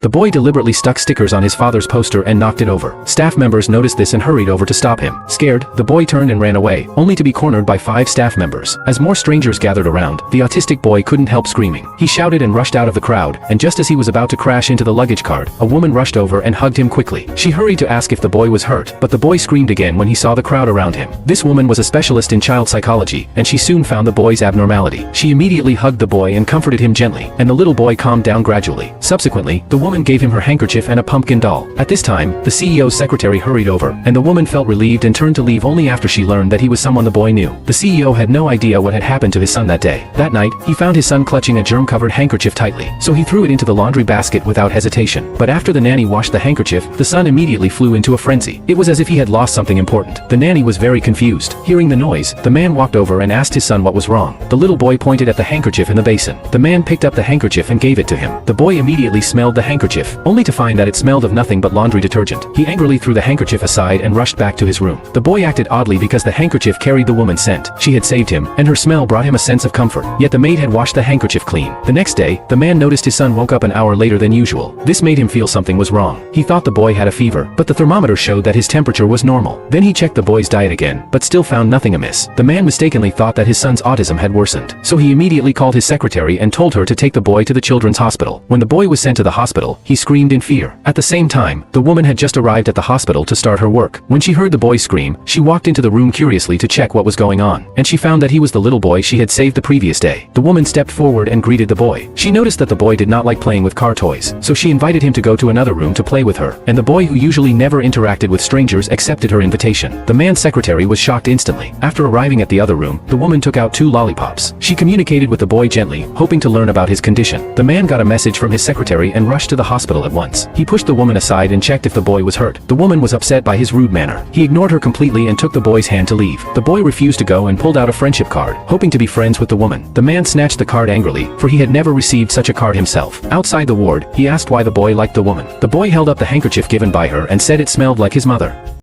The boy deliberately stuck stickers on his father's poster and knocked it over. Staff members noticed this and hurried over to stop him. Scared, the boy turned and ran away, only to be cornered by 5 staff members. As more strangers gathered around, the autistic boy couldn't help screaming. He shouted and rushed out of the crowd, and just as he was about to crash into the luggage cart, a woman rushed over and hugged him quickly. She hurried to ask if the boy was hurt, but the boy screamed again when he saw the crowd around him. This woman was a specialist in child psychology, and she soon found the boy's abnormality. She immediately hugged the boy and comforted him gently, and the little boy calmed down gradually. Subsequently, the woman gave him her handkerchief and a pumpkin doll. At this time, the CEO's secretary hurried over, and the woman felt relieved and turned to leave only after she learned that he was someone the boy knew. The CEO had no idea what had happened to his son that day. That night, he found his son clutching a germ-covered handkerchief tightly, so he threw it into the laundry basket without hesitation. But after the nanny washed the handkerchief, the son immediately flew into a frenzy. It was as if he had lost something important. The nanny was very confused. Hearing the noise, the man walked over and asked his son what was wrong. The little boy pointed at the handkerchief in the basin. The man picked up the handkerchief and gave it to him. The boy immediately smelled the handkerchief, only to find that it smelled of nothing but laundry detergent. He angrily threw the handkerchief aside and rushed back to his room. The boy acted oddly because the handkerchief carried the woman's scent. She had saved him, and her smell brought him a sense of comfort. Yet the maid had washed the handkerchief clean. The next day, the man noticed his son woke up an hour later than usual. This made him feel something was wrong. He thought the boy had a fever, but the thermometer showed that his temperature was normal. Then he checked the boy's diet again, but still found nothing amiss. The man mistakenly thought that his son's autism had worsened, so he immediately called his secretary and told her to take the boy to the children's hospital. When the boy was sent to the hospital, he screamed in fear. At the same time, the woman had just arrived at the hospital to start her work. When she heard the boy scream, she walked into the room curiously to check what was going on, and she found that he was the little boy she had saved the previous day. The woman stepped forward and greeted the boy. She noticed that the boy did not like playing with car toys, so she invited him to go to another room to play with her, and the boy, who usually never interacted with strangers, accepted her invitation. The man's secretary was shocked instantly. After arriving at the other room, the woman took out 2 lollipops. She communicated with the boy gently, hoping to learn about his condition. The man got a message from his secretary and rushed to the hospital at once. He pushed the woman aside and checked if the boy was hurt. The woman was upset by his rude manner. He ignored her completely and took the boy's hand to leave. The boy refused to go and pulled out a friendship card, hoping to be friends with the woman. The man snatched the card angrily, for he had never received such a card himself. Outside the ward, he asked why the boy liked the woman. The boy held up the handkerchief given by her and said it smelled like his mother.